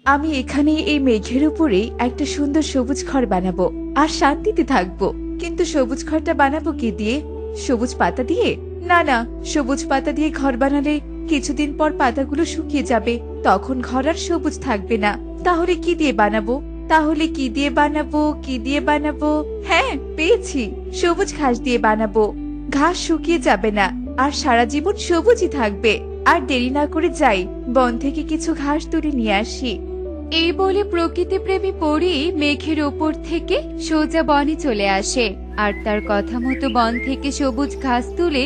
আমি এখানে এই মেঘের উপরে একটা সুন্দর সবুজ ঘর বানাবো আর শান্তিতে থাকবো। কিন্তু সবুজ ঘরটা বানাবো কি দিয়ে? সবুজ পাতা দিয়ে? না না, সবুজ পাতা দিয়ে ঘর বানালে কিছুদিন পর পাতাগুলো শুকিয়ে যাবে, তখন ঘর আর সবুজ থাকবে না। তাহলে কি দিয়ে বানাবো? কি দিয়ে বানাবো? হ্যাঁ, পেয়েছি, সবুজ ঘাস দিয়ে বানাবো। ঘাস শুকিয়ে যাবে না আর সারা জীবন সবুজই থাকবে। আর দেরি না করে যাই, বন থেকে কিছু ঘাস তুলে নিয়ে আসি। এই বলে প্রকৃতি প্রেমী পরী মেঘের ওপর থেকে সোজা বনে চলে আসে আর তার কথা মতো বন থেকে সবুজ ঘাস তুলে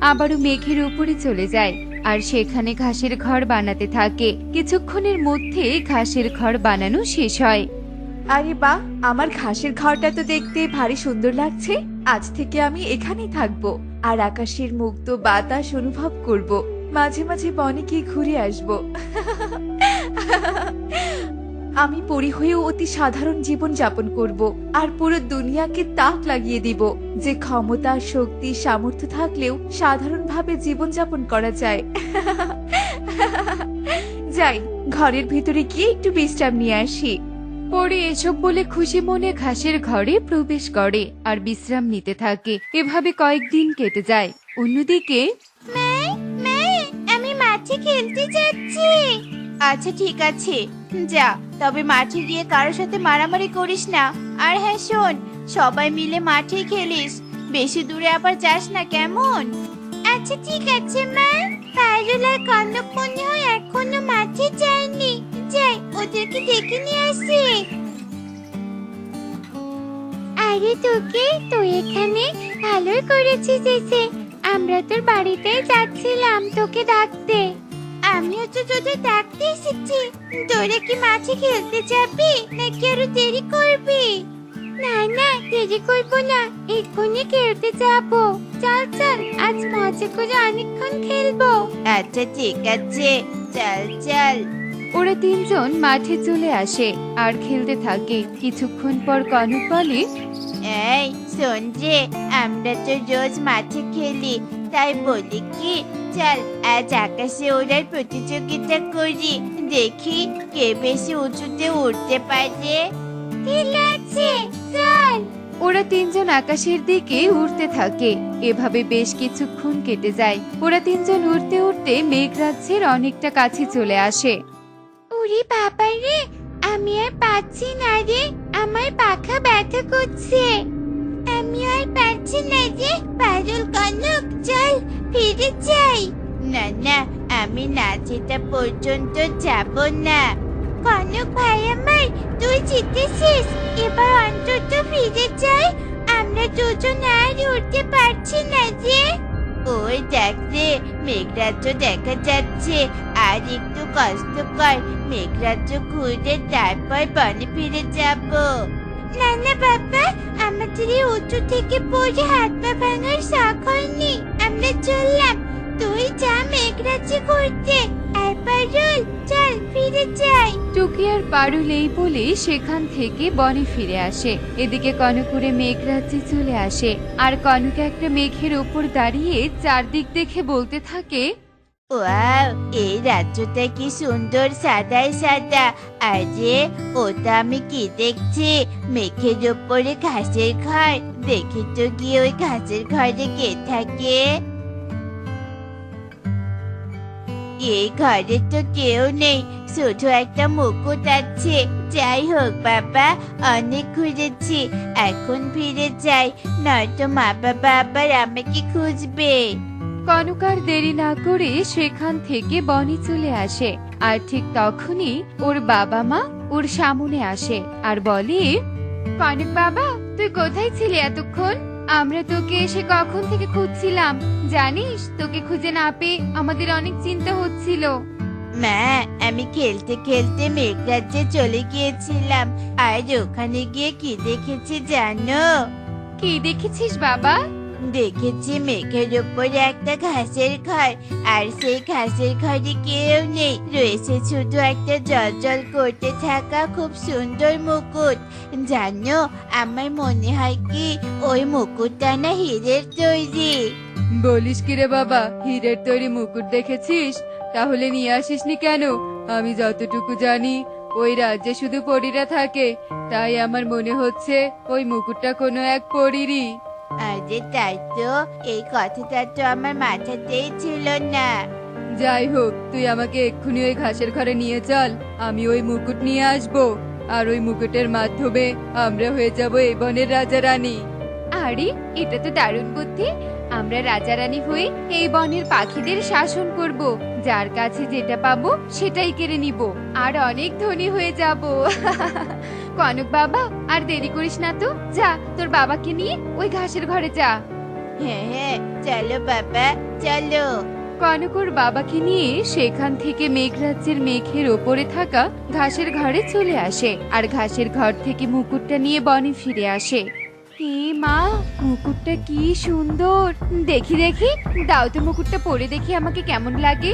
আবারও মেঘের উপরে চলে যায় আর সেখানে ঘাসের ঘর বানাতে থাকে। কিছুক্ষণের মধ্যে ঘাসের ঘর বানানো শেষ হয়। আরে বাহ, আমার ঘাসের ঘরটা তো দেখতে ভারী সুন্দর লাগছে। আজ থেকে আমি এখানেই থাকবো আর আকাশের মুক্ত বাতাস অনুভব করব। মাঝে মাঝে বনে গিয়ে ঘুরে আসবো। আমি পরি হয়েও অতি সাধারণ জীবন যাপন করব আর পুরো দুনিয়াকে তাক লাগিয়ে দিব যে ক্ষমতা, শক্তি, সামর্থ্য থাকলেও সাধারণভাবে জীবন যাপন করা যায়। যাই, ঘরের ভিতরে গিয়ে একটু বিশ্রাম নিয়ে আসি। পরে এসব বলে খুশি মনে ঘাসের ঘরে প্রবেশ করে আর বিশ্রাম নিতে থাকে। এভাবে কয়েকদিন কেটে যায়। অন্যদিকে আমি মাঠে খেলতে যাচ্ছি। আচ্ছা ঠিক আছে, যা, তবে মাঠে গিয়ে কারোর সাথে মারামারি করিস না। আর হ্যাঁ শোন, সবাই মিলে মাঠে খেলিস, বেশি দূরে আবার যাস না, কেমন? আচ্ছা ঠিক আছে মা। পারুল আর কনক মনে হয় এখনো মাঠে যায়নি। যাই, ওদেরকে ডেকে নিয়ে আসি। আরে তোকে, তুই এখানে ভালোই করেছিস এসে। আমরা তোর বাড়িতেই যাচ্ছিলাম তোকে ডাকতে। আমিও তো তোদের ডাকতে এসেছি। তোরা কি মাঠে খেলতে যাবি নাকি আরো দেরি করবি? না না, দেরি করবো না, এক্ষুনি খেলতে যাবো। চল চল, আজ মজা করে অনেকক্ষণ খেলবো। আচ্ছা ঠিক আছে, চল চল। ওরা তিনজন মাঠে চলে আসে আর খেলতে থাকে। কিছুক্ষণ পর কনক বলে, এই শোন রে, আমরা তো রোজ মাঠে খেলি, তাই বলি কি, চল আজ আকাশে ওড়ার প্রতিযোগিতা করি, দেখি কে বেশি উঁচুতে উঠতে পারে। ঠিক আছে, চল। ওরা তিনজন আকাশের দিকে উড়তে থাকে। এভাবে বেশ কিছুক্ষণ কেটে যায়। ওরা তিনজন উড়তে উড়তে মেঘরাজ্যের অনেকটা কাছে চলে আসে। ওরে বাবা রে, আমি আর পাচ্ছি না রে, আমার পাখা ব্যথা করছে। আমি আর পাচ্ছি না রে। পারুল, কনক, চল ফিরে যাই। না না, আমি না যেটা পর্যন্ত যাব না। কনক ভাই আমার, তুই জিতেছিস, এবার অন্তত ফিরে যাই। আমরা দুজন আর উঠতে পারছি না যে। ওই দেখ রে, মেঘরাজ্য দেখা যাচ্ছে। আর একটু কষ্ট কর, মেঘরাজ্য ঘুরে তারপর বনে ফিরে যাব। না না বাবা, আমাদের এই উঁচু থেকে পড়ে হাত পা ভাঙার শখ হয়নি। আমরা চললাম, তুই যা মেঘরাজ্যে ঘুরতে। আর পারুল, চল ফিরে যাই। টুকি আর পারুল এই বলে সেখান থেকে বনে ফিরে আসে। এদিকে কনক উড়ে মেঘরাজ্যে চলে আসে আর কনক একটা মেঘের উপর দাঁড়িয়ে চারদিক দেখে বলতে থাকে, ওয়াও, এই রাজ্যটা কি সুন্দর, সাদাই সাদা। আরে ওটা আমি কি দেখছি? মেঘের উপরে ঘাসের ঘর। দেখি তো গিয়ে ওই ঘাসের ঘরে কে থাকে। এই ঘরে তো কেউ নেই, শুধু একটা মুকুট আছে। যাই হোক বাবা, অনেক ঘুরেছি, এখন ফিরে যাই, নয়তো মা বাবা আবার আমাকে খুঁজবে। কনক আর দেরি না করে সেখান থেকে বনে চলে আসে। আর ঠিক তখনই ওর বাবা মা ওর সামনে আসে আর বলে, কনক বাবা, তুই কোথায় ছিলি এতক্ষণ? আমরা তোকে এসে কখন থেকে খুঁজছিলাম, জানিস? তোকে খুঁজে না পেয়ে আমাদের অনেক চিন্তা হচ্ছিল। মা, আমি খেলতে খেলতে মেঘরাজ্যে চলে গিয়েছিলাম, আর ওখানে গিয়ে কি দেখেছি জানো? কি দেখেছিস বাবা? দেখেছি মেঘের উপরে একটা ঘাসের ঘর, আর সেই ঘাসের ঘরে কেউ নেই, রয়েছে শুধু একটা জল করতে থাকা খুব সুন্দর মুকুট। জানো, আমার মনে হয় কি ওই মুকুটটা না হীরের তৈরি। বলিস কি রে বাবা, হীরের তৈরি মুকুট দেখেছিস? তাহলে নিয়ে আসিসনি কেন? আমি যতটুকু জানি ওই রাজ্যে শুধু পরীরা থাকে, তাই আমার মনে হচ্ছে ওই মুকুটটা কোনো এক পরীরই। আরে তাই তো, এই কথাটা তো আমার মাথাতেই ছিল না। যাই হোক, তুই আমাকে এক্ষুনি ওই ঘাসের ঘরে নিয়ে চল, আমি ওই মুকুট নিয়ে আসবো, আর ওই মুকুটের মাধ্যমে আমরা হয়ে যাব এই বনের রাজা রানী। আরে এটা তো দারুণ বুদ্ধি, আমরা রাজা রানী হয়ে এই বনের পাখিদের শাসন করব, যার কাছে যেটা পাবো সেটাই কেড়ে নিব, আর অনেক ধনী হয়ে যাব। কনক বাবা, আর দেরি করিস না তো, যা তোর বাবাকে নিয়ে ওই ঘাসের ঘরে যা। হ্যাঁ হ্যাঁ, চলো বাবা, চলো। কনক ওর বাবাকে নিয়ে সেখান থেকে মেঘরাজ্যের মেঘের ওপরে থাকা ঘাসের ঘরে চলে আসে, আর ঘাসের ঘর থেকে মুকুটটা নিয়ে বনে ফিরে আসে। হে মা, মুকুটটা কি সুন্দর, দেখি দেখি, দাও তো মুকুটটা পরে দেখি আমাকে কেমন লাগে।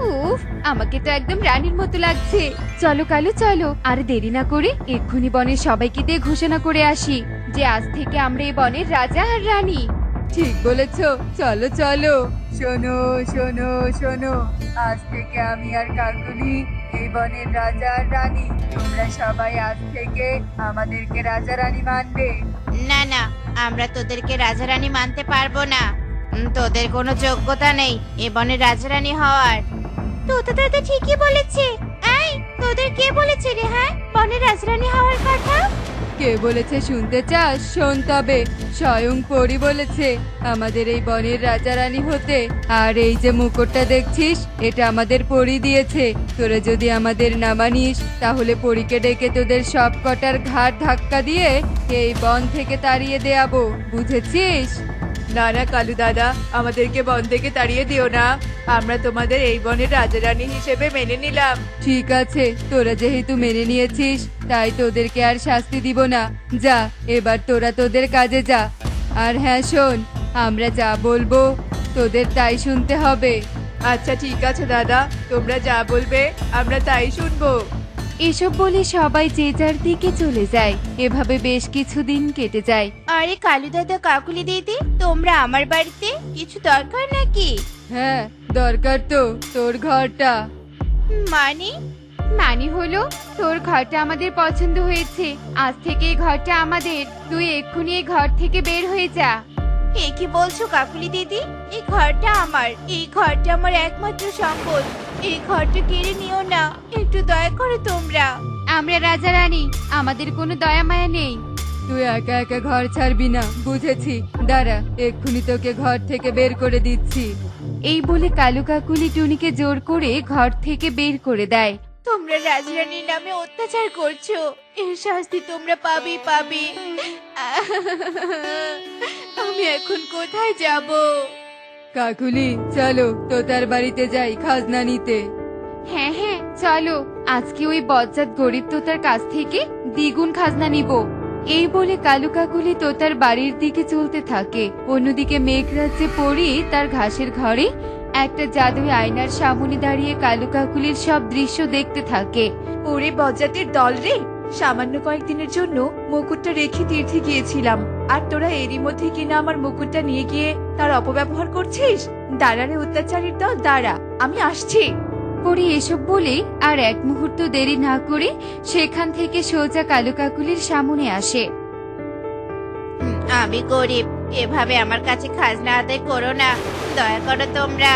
উফ, আমাকে তো একদম রানীর মতো লাগছে। চলো কালু চলো, আর দেরি না করে এক্ষুনি বনের সবাইকে দিয়ে ঘোষণা করে আসি যে আজ থেকে আমরা এই বনের রাজা আর রানী। ঠিক বলেছ, চলো চলো। শোনো শোনো শোনো, আজ থেকে আমি আর কাকুলি এই বনের রাজা আর রানী, তোমরা সবাই আজ থেকে আমাদেরকে রাজা রানী মানবে। না না, আমরা তোদেরকে রাজারানী মানতে পারবো না। তোদের কোনো যোগ্যতা নেই এ বনের রাজারানী হওয়ার। তোতা দাদা ঠিকই বলেছে। এই, তোদের কে বলেছে রে হ্যাঁ বনের রাজরানী হওয়ার কথা? কে বলেছে শুনতে চাস? শোন তবে, স্বয়ং পরী বলেছে আমাদের এই বনের রাজা রানী হতে। আর এই যে মুকুটটা দেখছিস, এটা আমাদের পরী দিয়েছে। তোরা যদি আমাদের না মানিস, তাহলে পরীকে ডেকে তোদের সব কটার ঘাড় ধাক্কা দিয়ে এই বন থেকে তাড়িয়ে দেয়াবো, বুঝেছিস? না না কালু দাদা, আমাদেরকে বন থেকে তাড়িয়ে দিও না, আমরা তোমাদের এই বনের রাজারানী হিসেবে মেনে নিলাম। ঠিক আছে, তোরা যেহেতু মেনে নিয়েছিস, তাই তোদেরকে আর শাস্তি দিব না। যা, এবার তোরা তোদের কাজে যা। আর হ্যাঁ শোন, আমরা যা বলবো তোদের তাই শুনতে হবে। আচ্ছা ঠিক আছে দাদা, তোমরা যা বলবে আমরা তাই শুনবো। এসব বলে সবাই যে যার দিকে চলে যায়। এভাবে বেশ কিছুদিন কেটে যায়। আরে কালু দাদা, কাকুলি দিদি, তোমরা আমার বাড়িতে কিছু দরকার নাকি? হ্যাঁ দরকার তো, তোর ঘরটা। মানে? মানে হলো, তোর ঘরটা আমাদের পছন্দ হয়েছে, আজ থেকে এই ঘরটা আমাদের। তুই এক্ষুনি এই ঘর থেকে বের হয়ে যা। এ কি বলছো কাকুলি দিদি? এই ঘরটা আমার, এই ঘরটা আমার একমাত্র সম্পদ। এই ঘরটা কেড়ে নিও না, একটু দয়া করো তোমরা। আমরা রাজা রানী, আমাদের কোনো দয়া মায়া নেই। তুই একা একা ঘর ছাড়বি না, বুঝেছি। দাঁড়া, এক্ষুনি তোকে ঘর থেকে বের করে দিচ্ছি। এই বলে কালু কাকুলি টুনিকে জোর করে ঘর থেকে বের করে দেয়। তোমরা রাজরানীর নামে অত্যাচার করছো, এর শাস্তি তোমরা পাবেই পাবে। আমি এখন কোথায় যাব? কাকুলি চলো, তোতার বাড়িতে যাই খাজনা নিতে। হ্যাঁ হ্যাঁ চলো, আজকে ওই বজ্জাত গরিব তোতার কাছ থেকে দ্বিগুণ খাজনা নিব। এই বলে কালু কাকুলি তোতার বাড়ির দিকে চলতে থাকে। অন্যদিকে মেঘরাজ্যে পড়ি তার ঘাসের ঘরে একটা জাদুই আয়নার সামনে দাঁড়িয়ে কালু কাকুলির সব দৃশ্য দেখতে থাকে। ওরে বজ্জাতের দল রে, সামান্য কয়েকদিনের জন্য মুকুটটা রেখে তীর্থে গিয়েছিলাম, আর তোরা এরই মধ্যে কিনা আমার মুকুটটা নিয়ে গিয়ে তার অপব্যবহার করছিস। দাঁড়া রে অত্যাচারীর দল, দাঁড়া, আমি আসছি। পরি এসব বলে আর এক মুহূর্ত দেরি না করে সেখান থেকে সোজা কালু কাকুলির সামনে আসে। আমি গরিব, এভাবে আমার কাছে খাজনা আদায় করো না, দয়া করো তোমরা।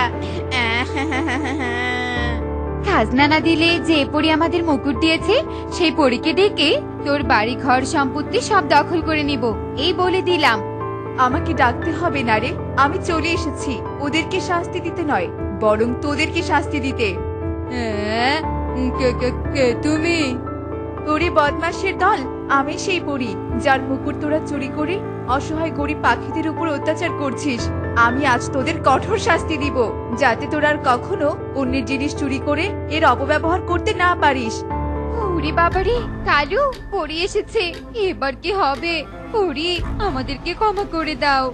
খাজনা না দিলে যে পরি আমাদের মুকুট দিয়েছে সেই পরীকে ডেকে তোর বাড়ি ঘর সম্পত্তি সব দখল করে নিব, এই বলে দিলাম। আমাকে ডাকতে হবে না রে, আমি চলে এসেছি ওদেরকে শাস্তি দিতে নয়, বরং তোদেরকে শাস্তি দিতে। কে তুমি? ওরে বদমাশের দল, আমি সেই পরী যার মুকুট তোরা চুরি করে অসহায় গরিব পাখিদের উপর অত্যাচার করছিস। আমি আজ তোদের কঠোর শাস্তি দিব, যাতে তোরা আর কখনো অন্যের জিনিস চুরি করে এর অপব্যবহার করতে না পারিস। ওরে বাবারে, কালু পরি এসেছে, এবার কি হবে? পরি, আমাদেরকে ক্ষমা করে দাও।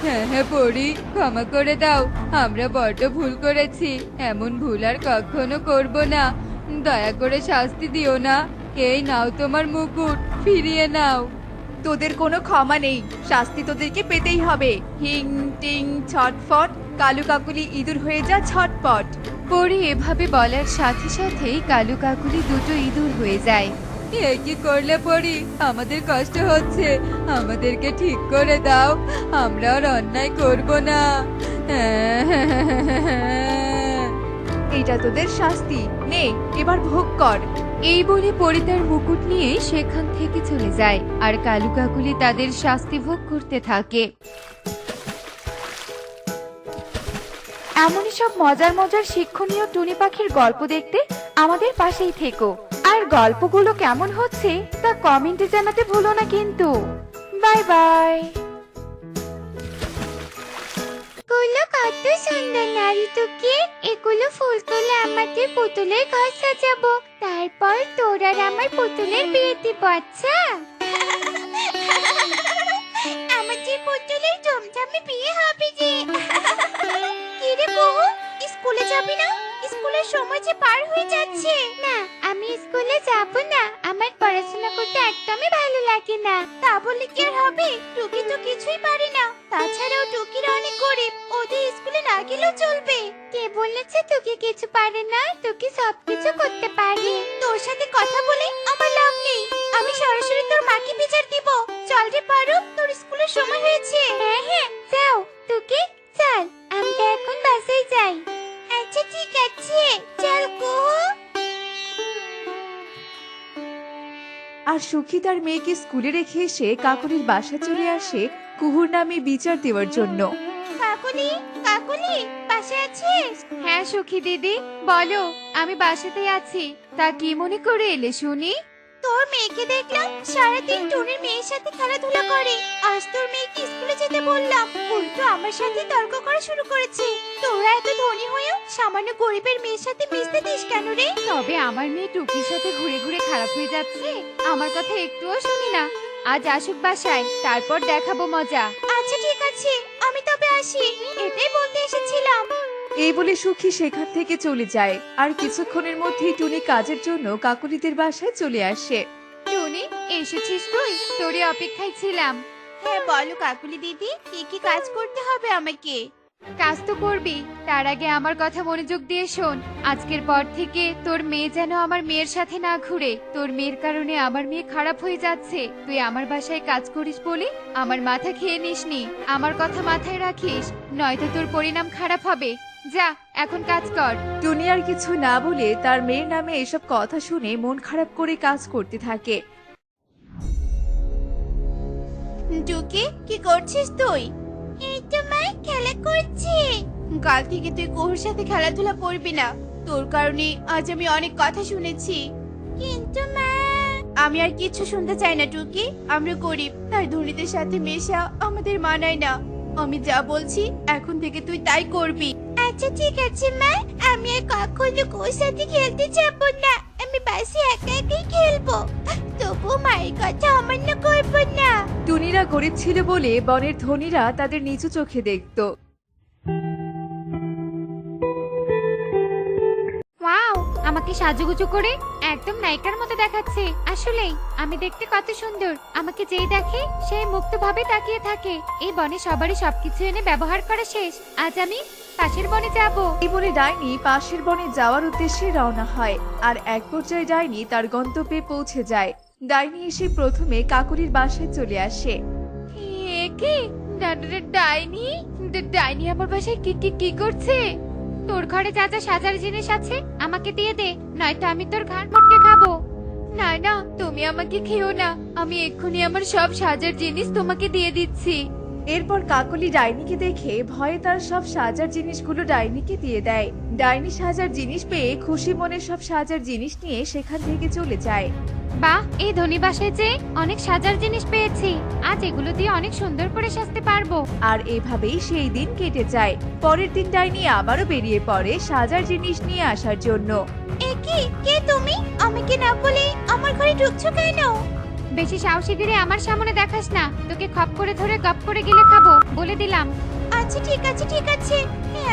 হ্যাঁ হ্যাঁ পরি, ক্ষমা করে দাও, আমরা বড্ড ভুল করেছি, এমন ভুল আর কখনো করব না। দয়া করে শাস্তি দিও না। এই নাও তোমার মুকুট, ফিরিয়ে নাও। তোদের কোনো ক্ষমা নেই, শাস্তি তোদেরকে পেতেই হবে। হিং টিং ছটফট, কালু কাকুলি ইঁদুর হয়ে যা ছটপট। পরি এভাবে বলার সাথে সাথেই কালু কাকুলি দুটো ইঁদুর হয়ে যায়। এ কি করলে পরি? আমাদের কষ্ট হচ্ছে, আমাদেরকে ঠিক করে দাও, আমরা আর অন্যায় করব না। এটা তোদের শাস্তি, নে এবার ভোগ কর। এই বলে পরি তার মুকুট নিয়ে সেখান থেকে চলে যায়, আর কালু কাকুলি তাদের শাস্তি ভোগ করতে থাকে। এমনই সব মজার মজার শিক্ষণীয় টুনি পাখির গল্প দেখতে আমাদের পাশেই থেকো। আর গল্পগুলো কেমন হচ্ছে তা কমেন্টে জানাতে ভুলো না কিন্তু। Bye bye. গুলো কত সুন্দর নারী টুকি। এগুলো ফুল তুলে আমাদের পুতুলের ঘর সাজাবো, তারপর তোর আর আমার পুতুলের বিয়ে দিব। আচ্ছা, আমাদের পুতুলের জমজমে বিয়ে হবে যে। কি রে বহু, স্কুলে যাবি না? স্কুলের সময় যে পার হয়ে যাচ্ছে। না, আমি স্কুলে যাব না, আমার পড়াশোনা করতে একদমই ভালো লাগে না। তা বলে কি আর হবে? টুকি তো কিছুই পারে না, তাছাড়াও টুকিরা অনেক গরিব, ওদের স্কুলে না গেলেও চলবে। কে বলেছে টুকি কিছু পারে না? টুকি সবকিছু করতে পারে। তোর সাথে কথা বলে আমার লাভ নেই, আমি সরাসরি তোর মাকে বিচার দিব। চল রে পারো, তোর স্কুলের সময় হয়েছে। হ্যাঁ হ্যাঁ, যাও টুকি, চল আমরা এখন বাসায় যাই। আচ্ছা ঠিক আছে, চল কুহু। আর সুখী তার মেয়েকে স্কুলে রেখে এসে কাকুলির বাসায় চলে আসে কুহুর নামে বিচার দেওয়ার জন্য। কাকুলি, কাকুলি, বাসায় আছিস? হ্যাঁ সুখী দিদি, বলো। আমি বাসাতেই আছি। তা কি মনে করে এলে শুনি? তোর মেয়েকে দেখলাম সারাদিন টুনির মেয়ের সাথে খেলাধুলা করে। আজ তোর মেয়েকে স্কুলে যেতে বললাম, উল্টো আমার সাথে তর্ক করা শুরু করেছে। তোরা এত ধনী হয়েও সামান্য গরিবের মেয়ের সাথে মিশতে দিস কেন রে? তবে আমার মেয়ে টুকির সাথে ঘুরে ঘুরে খারাপ হয়ে যাচ্ছে, আমার কথা একটুও শুনি না। আজ আসুক বাসায়, তারপর দেখাবো মজা। আচ্ছা ঠিক আছে, আমি তবে আসি, এটাই বলতে এসেছিলাম। এই বলে সুখী সেখান থেকে চলে যায়। আর কিছুক্ষণের মধ্যেই টুনি কাজের জন্য কাকুলিদের বাসায় চলে আসে। টুনি, এসেছিস তুই? তোরই অপেক্ষায় ছিলাম। হ্যাঁ বলো কাকুলি দিদি, কি কি কাজ করতে হবে আমাকে? কাজ তো করবি, তার আগে আমার কথা মনোযোগ দিয়ে শোন। আজকের পর থেকে তোর মেয়ে যেন আমার মেয়ের সাথে না ঘুরে। তোর মেয়ের কারণে আমার মেয়ে খারাপ হয়ে যাচ্ছে। তুই আমার বাসায় কাজ করিস বলে আমার মাথা খেয়ে নিসনি। আমার কথা মাথায় রাখিস, নয়তো তোর পরিণাম খারাপ হবে। যা, এখন কাজ কর। টুনি আর কিছু না বলে তার মেয়ের নামে এসব কথা শুনে মন খারাপ করে কাজ করতে থাকে। টুকি, কি করছিস তুই? এই তো মা, খেলা করছি। কাল থেকে তুই কুহুর সাথে খেলাধুলা করবি না, তোর কারণে আজ আমি অনেক কথা শুনেছি। কিন্তু মা, আমি আর কিছু শুনতে চাই না টুকি। আমরা গরিব, তাই ধনীদের সাথে মেশা আমাদের মানায় না। আমি যা বলছি এখন থেকে তুই তাই করবি। আচ্ছা ঠিক আছে মা, আমি আর কখনো কুহুর সাথে খেলতে যাব না। আমি বাসে একা একাই খেলবো, তবু মায়ের কথা অমান্য করব না। টুনিরা গরিব ছিল বলে বনের ধনীরা তাদের নিচু চোখে দেখতো। ওয়াও, আমাকে সাজুগুজু করে একদম নায়িকার মতো দেখাচ্ছে। আসলেই আমি দেখতে কত সুন্দর। আমাকে যেই দেখে সেই মুক্তভাবে তাকিয়ে থাকে। এই বনে সবারই সবকিছু এনে ব্যবহার করা শেষ। আজ আমি পাশের বনে যাব। এই বলে ডাইনি পাশের বনে যাওয়ার উদ্দেশ্যে রওনা হয়। আর এক পর্যায়ে ডাইনি তার গন্তব্যে পৌঁছে যায়। ডাইনি এসে প্রথমে কাকুলির বাসায় চলে আসে। এ কি? ডাইনি? ডাইনি আমার বাসায় কি কি কি করছে? তোর ঘরে যা যা সাজার জিনিস আছে আমাকে দিয়ে দে, নয়তো আমি তোর ঘাড় মটকে খাবো। না না, তুমি আমাকে খেও না, আমি এক্ষুনি আমার সব সাজার জিনিস তোমাকে দিয়ে দিচ্ছি। এরপর কাকলি ডাইনিকে দেখে ভয়ে তার সব সাজার জিনিসগুলো ডাইনিকে দিয়ে দেয়। ডাইনি সাজার জিনিস পেয়ে খুশি মনে সব সাজার জিনিস নিয়ে সেখান থেকে চলে যায়। বাহ, এই ধনী বাসায় যে অনেক সাজার জিনিস পেয়েছি। আজ এগুলো দিয়ে অনেক সুন্দর করে সাজতে পারবো। আর এভাবেই সেই দিন কেটে যায়। পরের দিন ডাইনি আবারও বেরিয়ে পড়ে সাজার জিনিস নিয়ে আসার জন্য। এ কি? কে তুমি? আমাকে না বলে আমার ঘরে ঢুকছো কেন? বেশি সাহসীগিরি আমার সামনে দেখাস না, তোকে খপ করে ধরে গপ করে গিলে খাবো, বলে দিলাম। আচ্ছা ঠিক আছে ঠিক আছে,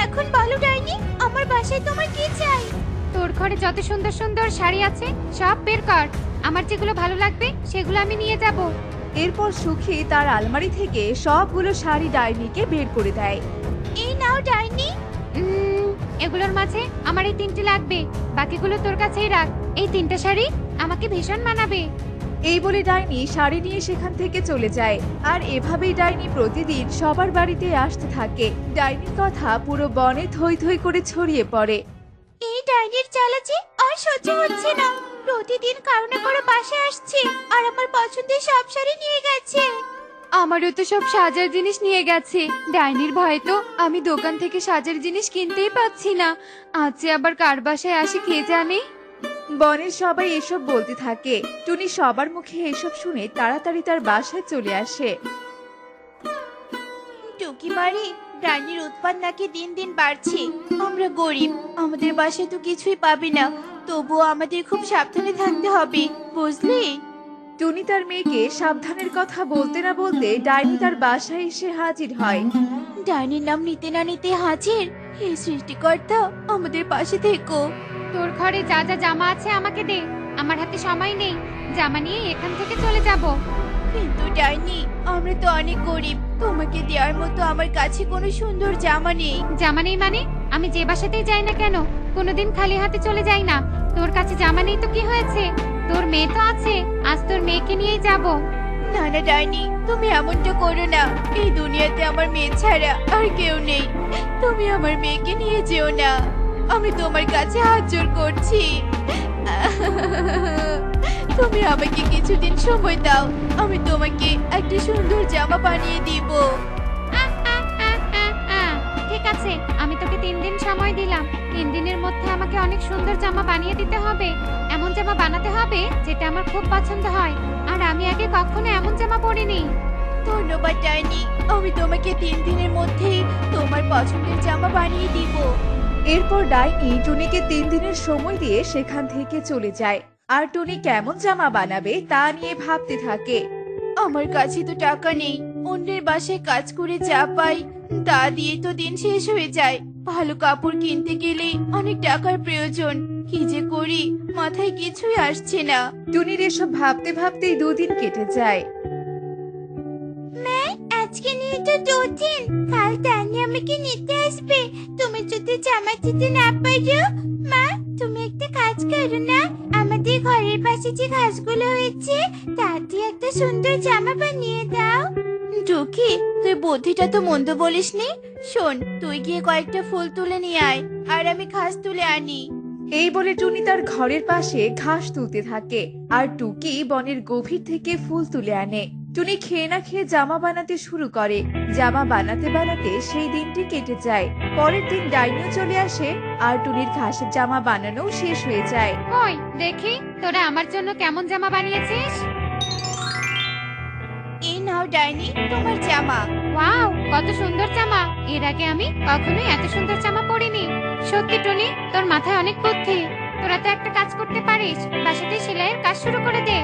এখন বলো ডাইনি, আমার বাসায় তোমার কি চাই? তোর ঘরে যত সুন্দর সুন্দর শাড়ি আছে সব বের কর। আমার যেগুলো ভালো লাগবে সেগুলো আমি নিয়ে যাব। এরপর সুখী তার আলমারি থেকে সবগুলো শাড়ি ডাইনিকে বের করে দেয়। এই নাও নাও ডাইনি। এগুলোর মাঝে আমার এই 3টি লাগবে, বাকিগুলো তোর কাছেই রাখ। এই 3টা শাড়ি আমাকে ভীষণ মানাবে। এই বলে ডাইনি শাড়ি নিয়ে সেখান থেকে চলে যায়। আর এভাবেই ডাইনি প্রতিদিন সবার বাড়িতে আসতে থাকে। ডাইনির কথা পুরো বনে থই থই করে ছড়িয়ে পড়ে। এই ডাইনির জ্বালাচি আর সহ্য হচ্ছে না। প্রতিদিন কারো না কারো বাসায় আসছে আর আমার পছন্দের সব শাড়ি নিয়ে গেছে। আমারও তো সব সাজার জিনিস নিয়ে গেছে। ডাইনির ভয়ে তো আমি দোকান থেকে সাজার জিনিস কিনতেই পাচ্ছি না। আজ যে আবার কার বাসায় আসে কে জানে। বনের সবাই এসব বলতে থাকে। টুনি সবার মুখে এসব শুনে তাড়াতাড়ি তার বাসায় চলে আসে। টুকি মারি, ডাইনির উৎপাত নাকি দিন দিন বাড়ছে। আমরা গরিব, আমাদের বাসায় তো কিছুই পাবি না। তবুও আমাদের খুব সাবধানে থাকতে হবে, বুঝলি? টুনি তার মেয়েকে সাবধানের কথা বলতে না বলতে ডাইনি তার বাসায় এসে হাজির হয়। ডাইনির নাম নিতে না নিতে হাজির। হে সৃষ্টিকর্তা, আমাদের পাশে থেকো। তোর ঘরে যা যা জামা আছে আমাকে দে, আমার হাতে সময় নেই। জামা নিয়ে এখান থেকে চলে যাব। কিন্তু ডাইনি, আমরা তো অনেক গরিব, তোমাকে দেওয়ার মতো আমার কাছে কোনো সুন্দর জামা নেই। জামা নেই মানে? আমি যে বাসাতেই যাই না কেন কোনোদিন খালি হাতে চলে যাই না। তোর কাছে জামা নেই তো কি হয়েছে? তোর মেয়ে তো আছে, আজ তোর মেয়েকে নিয়েই যাব। না না ডাইনি, তুমি এমনটা করো না। এই দুনিয়াতে আমার মেয়ে ছাড়া আর কেউ নেই। তুমি আমার মেয়েকে নিয়ে যেও না। আমি তোমার কাছে হাত জোড় করছি। তুমি আমাকে কিছুদিন সময় দাও, আমি তোমাকে একটা সুন্দর জামা বানিয়ে দিব। ঠিক আছে, আমি তোকে 3 দিন সময় দিলাম। 3 দিনের মধ্যে আমাকে অনেক সুন্দর জামা বানিয়ে দিতে হবে। এমন জামা বানাতে হবে যেটা আমার খুব পছন্দ হয়, আর আমি আগে কখনো এমন জামা পরিনি। ধন্যবাদ ডাইনি, আমি তোমাকে 3 দিনের মধ্যেই তোমার পছন্দের জামা বানিয়ে দিব। এরপর ডাইনি টুনিকে 3 দিনের সময় দিয়ে সেখান থেকে চলে যায়। আর টুনি কেমন জামা বানাবে তা নিয়ে ভাবতে থাকে। আমার কাছে তো টাকা নেই, অন্যের বাসায় কাজ করে যা পাই তা দিয়ে তো দিন শেষ হয়ে যায়। ভালো কাপড় কিনতে গেলে অনেক টাকার প্রয়োজন। কি যে করি, মাথায় কিছুই আসছে না। টুনির এসব ভাবতে ভাবতেই 2 দিন কেটে যায়। আজকে নিয়ে তো 2 দিন, কাল তানি আমাকে নিতে আসবে। তুমি যদি জামা দিতে না পারো, মা তুমি একটা কাজ করো না, আমাদের ঘরের পাশে যে ঘাসগুলো হয়েছে তা দিয়ে একটা সুন্দর জামা বানিয়ে দাও। টুকি, তুই বুদ্ধিটা তো মন্দ বলিসনি। শোন, তুই গিয়ে কয়েকটা ফুল তুলে নিয়ে আয়, আর আমি ঘাস তুলে আনি। এই বলে টুনি তার ঘরের পাশে ঘাস তুলতে থাকে। আর টুকি বনের গভীর থেকে ফুল তুলে আনে। টুনি খেয়ে না খেয়ে জামা বানাতে শুরু করে। জামা বানাতে বানাতে সেই দিনটি কেটে যায়। পরের দিন ডাইনিও চলে আসে আর টুনির ঘাসের জামা বানানো শেষ হয়ে যায়। কই দেখি তোরা আমার জন্য কেমন জামা বানিয়েছিস। এই নাও ডাইনি, তোমার জামা। ওয়াও, কত সুন্দর জামা! এর আগে আমি কখনোই এত সুন্দর জামা পরিনি। সত্যি টনি, তোর মাথায় অনেক বুদ্ধি। তোরা তো একটা কাজ করতে পারিস, বাসাতে সেলাইয়ের কাজ শুরু করে দে।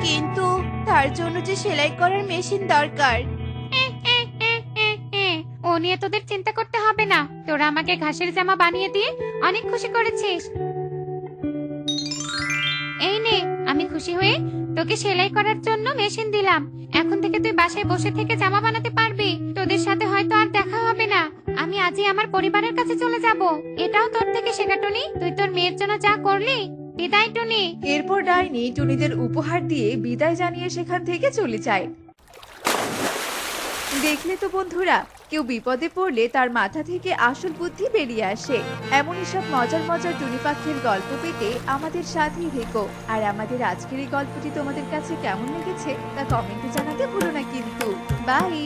কিন্তু তার জন্য যে সেলাই করার মেশিন দরকার। ও নিয়ে তোদের চিন্তা করতে হবে না। তোরা আমাকে ঘাসের জামা বানিয়ে দিয়ে অনেক খুশি করেছিস। এই নে, আমি খুশি হয়ে তোকে সেলাই করার জন্য মেশিন দিলাম। এখন থেকে তুই বাসায় বসে থেকে জামা বানাতে পারবি। তোদের সাথে হয়তো আর দেখা হবে না। আমি আজই আমার পরিবারের কাছে চলে যাব। এটাও তোর থেকে শেখা টনি। তুই তোর মেয়ের জন্য যা করলি। বিদায় টনি। এরপর ডাইনি টুনিদের উপহার দিয়ে বিদায় জানিয়ে সেখান থেকে চলে যায়। দেখলে তো বন্ধুরা, কেউ বিপদে পড়লে তার মাথা থেকে আসল বুদ্ধি বেরিয়ে আসে। এমনই সব মজার মজার টুনি পাখির গল্প পেতে আমাদের সাথেই থেকো। আর আমাদের আজকের এই গল্পটি তোমাদের কাছে কেমন লেগেছে তা কমেন্টে জানাতে ভুলো না কিন্তু। বাই।